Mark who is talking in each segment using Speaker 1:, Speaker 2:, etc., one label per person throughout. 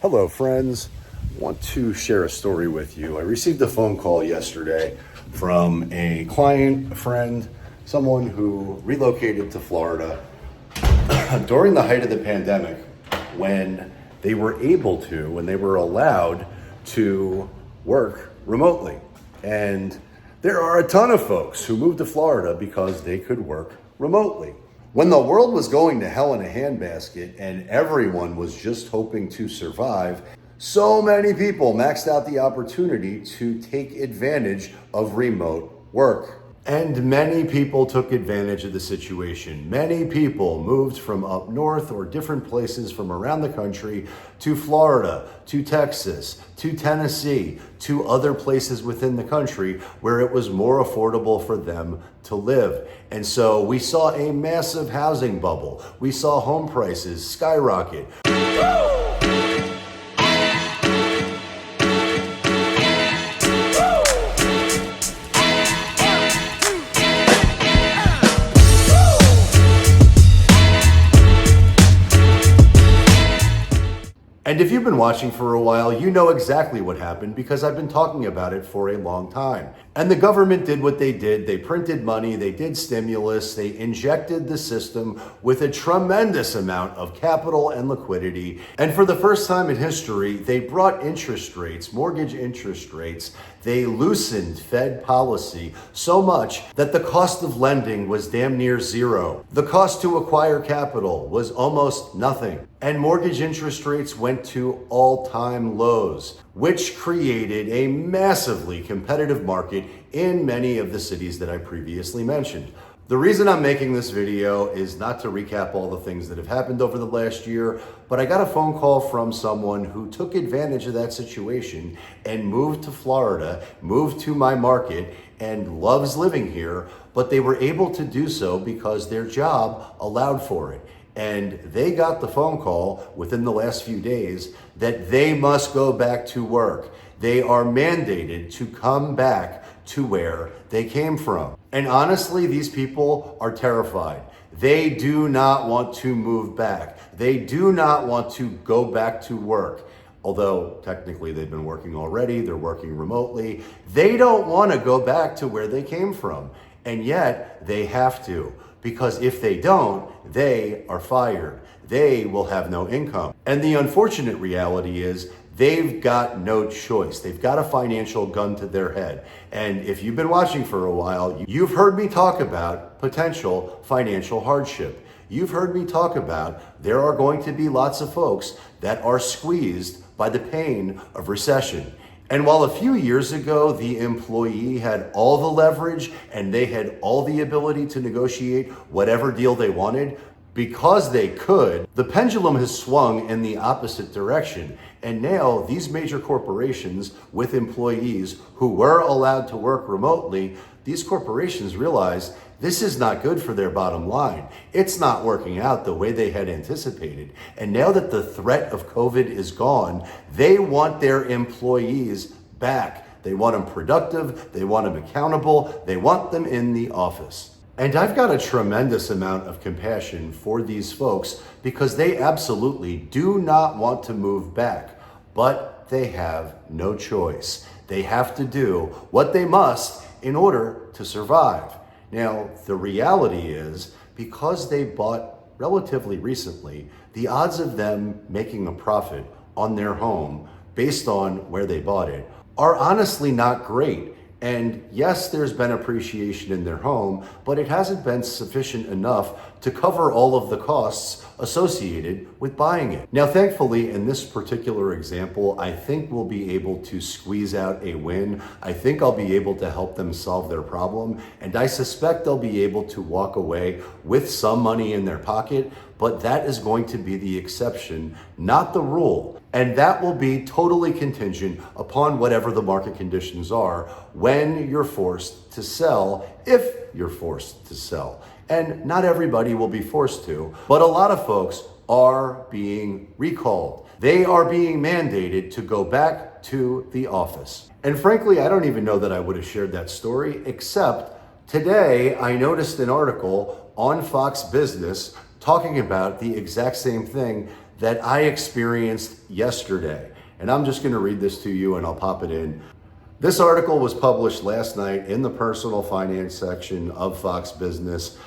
Speaker 1: Hello, friends. Want to share a story with you. I received a phone call yesterday from a client, a friend, someone who relocated to Florida during the height of the pandemic when they were when they were allowed to work remotely. And there are a ton of folks who moved to Florida because they could work remotely. When the world was going to hell in a handbasket and everyone was just hoping to survive, so many people maxed out the opportunity to take advantage of remote work. And many people took advantage of the situation. Many people moved from up north or different places from around the country to Florida, to Texas, to Tennessee, to other places within the country where it was more affordable for them to live. And so we saw a massive housing bubble. We saw home prices skyrocket. And if you've been watching for a while, you know exactly what happened because I've been talking about it for a long time. And the government did what they did. They printed money, they did stimulus, they injected the system with a tremendous amount of capital and liquidity. And for the first time in history, they brought interest rates, mortgage interest rates. They loosened Fed policy so much that the cost of lending was damn near zero. The cost to acquire capital was almost nothing. And mortgage interest rates went to all-time lows, which created a massively competitive market in many of the cities that I previously mentioned. The reason I'm making this video is not to recap all the things that have happened over the last year, but I got a phone call from someone who took advantage of that situation and moved to Florida, moved to my market, and loves living here, but they were able to do so because their job allowed for it. And they got the phone call within the last few days that they must go back to work. They are mandated to come back to where they came from. And honestly, these people are terrified. They do not want to move back. They do not want to go back to work. Although technically they've been working already, they're working remotely. They don't want to go back to where they came from. And yet they have to. Because if they don't, they are fired. They will have no income. And the unfortunate reality is they've got no choice. They've got a financial gun to their head. And if you've been watching for a while, you've heard me talk about potential financial hardship. You've heard me talk about there are going to be lots of folks that are squeezed by the pain of recession. And while a few years ago, the employee had all the leverage and they had all the ability to negotiate whatever deal they wanted, because they could, the pendulum has swung in the opposite direction. And now these major corporations with employees who were allowed to work remotely, these corporations realize this is not good for their bottom line. It's not working out the way they had anticipated. And now that the threat of COVID is gone, they want their employees back. They want them productive, they want them accountable, they want them in the office. And I've got a tremendous amount of compassion for these folks because they absolutely do not want to move back, but they have no choice. They have to do what they must in order to survive. Now, the reality is, because they bought relatively recently, the odds of them making a profit on their home based on where they bought it are honestly not great. And yes, there's been appreciation in their home, but it hasn't been sufficient enough to cover all of the costs associated with buying it. Now, thankfully, in this particular example, I think we'll be able to squeeze out a win. I think I'll be able to help them solve their problem. And I suspect they'll be able to walk away with some money in their pocket, but that is going to be the exception, not the rule. And that will be totally contingent upon whatever the market conditions are when you're forced to sell, if you're forced to sell. And not everybody will be forced to, but a lot of folks are being recalled. They are being mandated to go back to the office. And frankly, I don't even know that I would have shared that story, except today I noticed an article on Fox Business talking about the exact same thing that I experienced yesterday. And I'm just going to read this to you and I'll pop it in. This article was published last night in the personal finance section of Fox Business.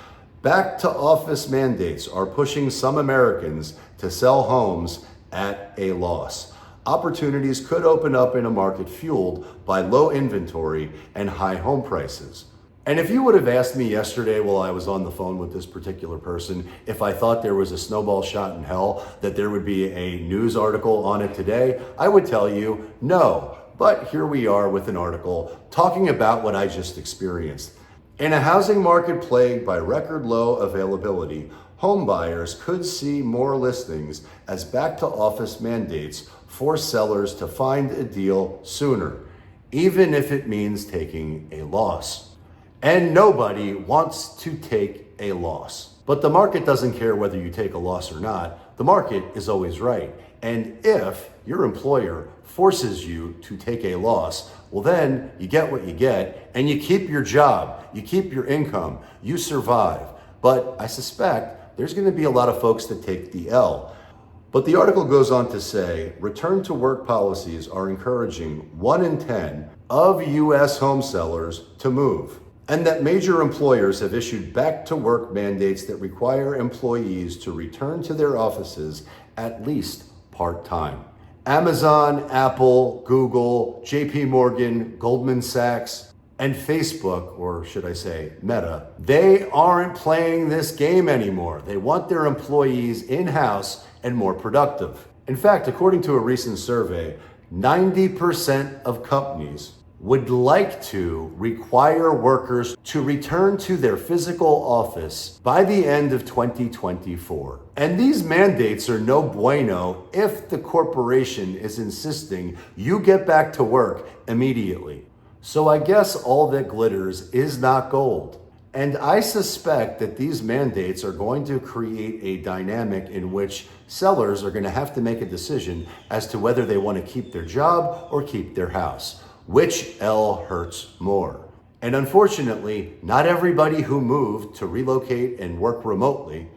Speaker 1: Back to office mandates are pushing some Americans to sell homes at a loss. Opportunities could open up in a market fueled by low inventory and high home prices. And if you would have asked me yesterday while I was on the phone with this particular person, if I thought there was a snowball shot in hell that there would be a news article on it today, I would tell you no. But here we are with an article talking about what I just experienced. In a housing market plagued by record low availability, home buyers could see more listings as back to office mandates force sellers to find a deal sooner, even if it means taking a loss. And nobody wants to take a loss. But the market doesn't care whether you take a loss or not. The market is always right. And if your employer forces you to take a loss, well, then you get what you get and you keep your job, you keep your income, you survive. But I suspect there's going to be a lot of folks that take the L. But the article goes on to say, return to work policies are encouraging 1 in 10 of U.S. home sellers to move, and that major employers have issued back to work mandates that require employees to return to their offices at least part-time. Amazon, Apple, Google, JP Morgan, Goldman Sachs, and Facebook, or should I say Meta, they aren't playing this game anymore. They want their employees in-house and more productive. In fact, according to a recent survey, 90% of companies would like to require workers to return to their physical office by the end of 2024. And these mandates are no bueno if the corporation is insisting you get back to work immediately. So I guess all that glitters is not gold. And I suspect that these mandates are going to create a dynamic in which sellers are going to have to make a decision as to whether they want to keep their job or keep their house. Which L hurts more? And unfortunately, not everybody who moved to relocate and work remotely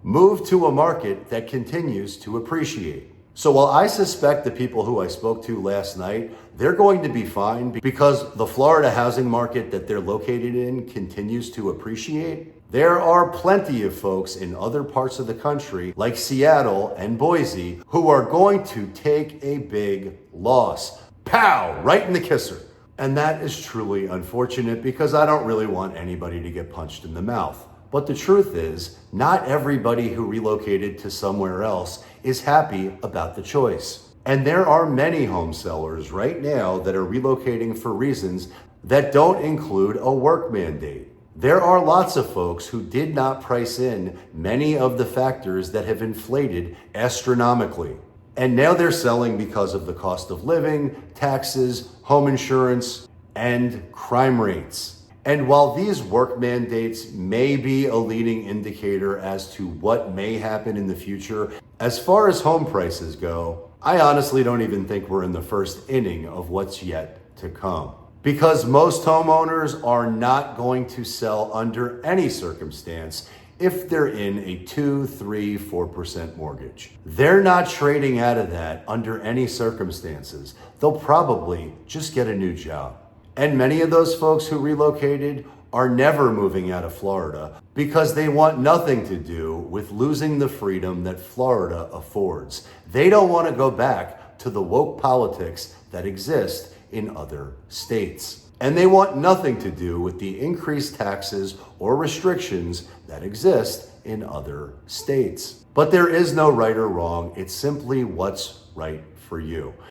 Speaker 1: moved to a market that continues to appreciate. So while I suspect the people who I spoke to last night, they're going to be fine because the Florida housing market that they're located in continues to appreciate, there are plenty of folks in other parts of the country, like Seattle and Boise, who are going to take a big loss. Pow! Right in the kisser. And that is truly unfortunate because I don't really want anybody to get punched in the mouth. But the truth is, not everybody who relocated to somewhere else is happy about the choice. And there are many home sellers right now that are relocating for reasons that don't include a work mandate. There are lots of folks who did not price in many of the factors that have inflated astronomically. And now they're selling because of the cost of living, taxes, home insurance, and crime rates. And while these work mandates may be a leading indicator as to what may happen in the future, as far as home prices go, I honestly don't even think we're in the first inning of what's yet to come. Because most homeowners are not going to sell under any circumstance if they're in a 2, 3, 4% mortgage. They're not trading out of that under any circumstances. They'll probably just get a new job. And many of those folks who relocated are never moving out of Florida because they want nothing to do with losing the freedom that Florida affords. They don't want to go back to the woke politics that exist in other states. And they want nothing to do with the increased taxes or restrictions that exist in other states. But there is no right or wrong. It's simply what's right for you.